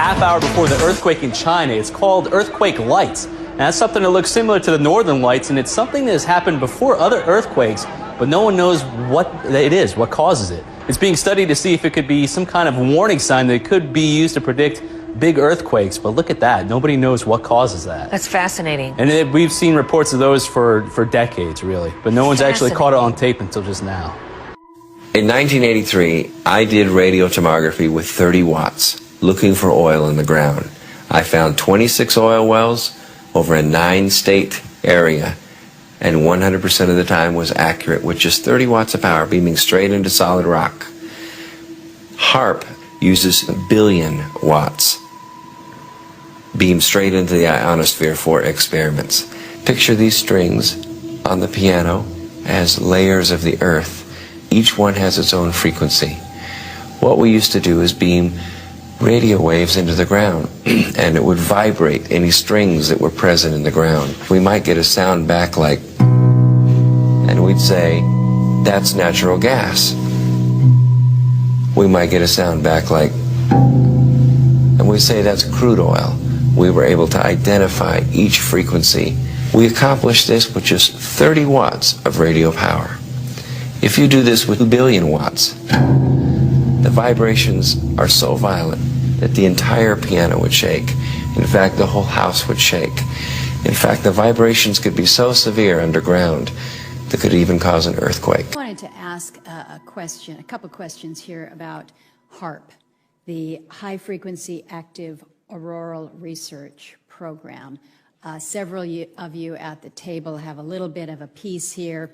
half hour before the earthquake in China. It's called earthquake lights. And that's something that looks similar to the northern lights, and it's something that has happened before other earthquakes, but no one knows what it is, what causes it. It's being studied to see if it could be some kind of warning sign that could be used to predict big earthquakes, but look at that. Nobody knows what causes that. That's fascinating. And we've seen reports of those for decades, really, but no one's actually caught it on tape until just now. In 1983, I did radiotomography with 30 watts, looking for oil in the ground. I found 26 oil wells over a 9-state area, and 100% of the time was accurate with just 30 watts of power beaming straight into solid rock. HAARP uses 1 billion watts beam straight into the ionosphere for experiments. Picture these strings on the piano as layers of the earth. Each one has its own frequency. What we used to do is beam radio waves into the ground, and it would vibrate any strings that were present in the ground. We might get a sound back like, and we'd say, that's natural gas. We might get a sound back like, and we say that's crude oil. We were able to identify each frequency. We accomplished this with just 30 watts of radio power. If you do this with 1 billion watts, the vibrations are so violent that the entire piano would shake. In fact, the whole house would shake. In fact, the vibrations could be so severe underground that could even cause an earthquake. I wanted to ask a couple questions here about HAARP, the High Frequency Active Auroral Research Program. Several of you at the table have a little bit of a piece here.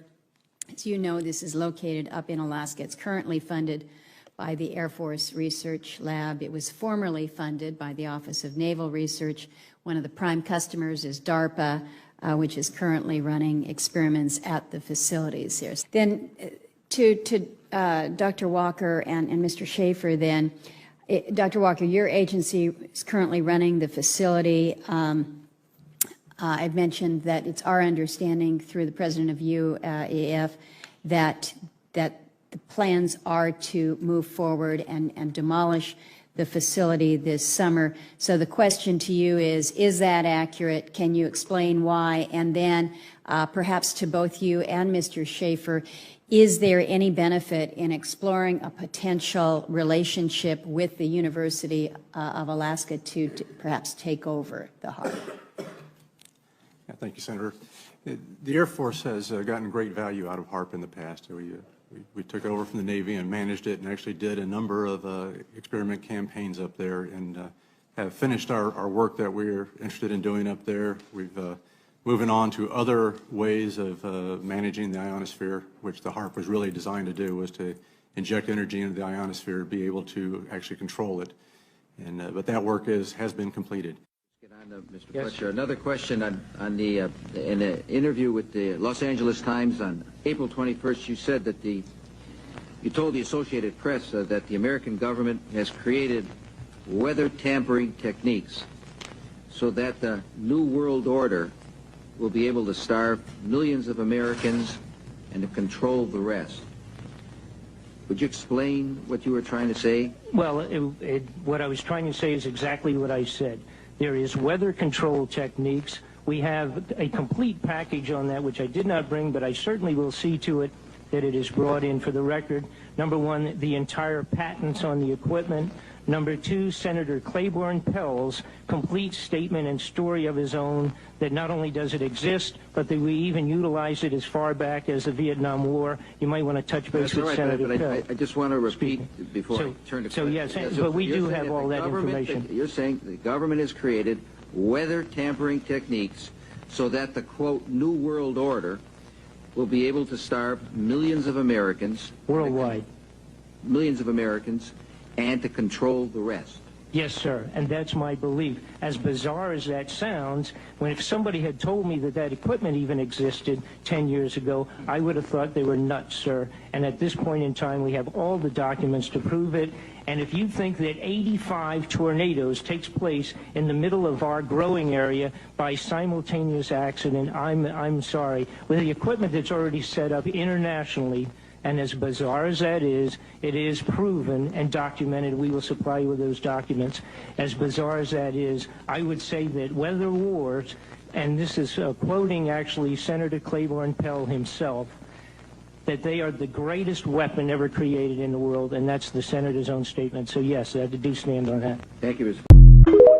As you know, this is located up in Alaska. It's currently funded by the Air Force Research Lab. It was formerly funded by the Office of Naval Research. One of the prime customers is DARPA, which is currently running experiments at the facilities here. Then to Dr. Walker and Mr. Schaefer then, Dr. Walker, your agency is currently running the facility. I've mentioned that it's our understanding through the president of UAF that the plans are to move forward and demolish the facility this summer. So the question to you is that accurate? Can you explain why? And then perhaps to both you and Mr. Schaefer, is there any benefit in exploring a potential relationship with the University of Alaska to perhaps take over the HAARP? Yeah, thank you, Senator. The Air Force has gotten great value out of HAARP in the past. We took it over from the Navy and managed it and actually did a number of experiment campaigns up there and have finished our work that we're interested in doing up there. We've moving on to other ways of managing the ionosphere, which the HAARP was really designed to do, was to inject energy into the ionosphere, be able to actually control it. And but that work has been completed. Get on to Mr. Fletcher. Another question on the in an interview with the Los Angeles Times on April 21st, you said that you told the Associated Press that the American government has created weather tampering techniques so that the New World Order will be able to starve millions of Americans and to control the rest. Would you explain what you were trying to say? Well, what I was trying to say is exactly what I said. There is weather control techniques. We have a complete package on that, which I did not bring, but I certainly will see to it that it is brought in for the record. Number one, the entire patents on the equipment. Number two, Senator Claiborne Pell's complete statement and story of his own that not only does it exist, but that we even utilize it as far back as the Vietnam War. You might want to touch base with Senator Pell. I just want to repeat before I turn to So yes, but we do have all that information. You're saying the government has created weather tampering techniques so that the, quote, New World Order will be able to starve millions of Americans. Worldwide. Millions of Americans, and to control the rest. Yes, sir, and that's my belief. As bizarre as that sounds, if somebody had told me that equipment even existed 10 years ago, I would have thought they were nuts, sir. And at this point in time, we have all the documents to prove it. And if you think that 85 tornadoes takes place in the middle of our growing area by simultaneous accident, I'm sorry. With the equipment that's already set up internationally, And as bizarre as that is, it is proven and documented. We will supply you with those documents. As bizarre as that is, I would say that weather wars, and this is quoting actually Senator Claiborne Pell himself, that they are the greatest weapon ever created in the world, and that's the senator's own statement. So yes, I do stand on that. Thank you, Mr.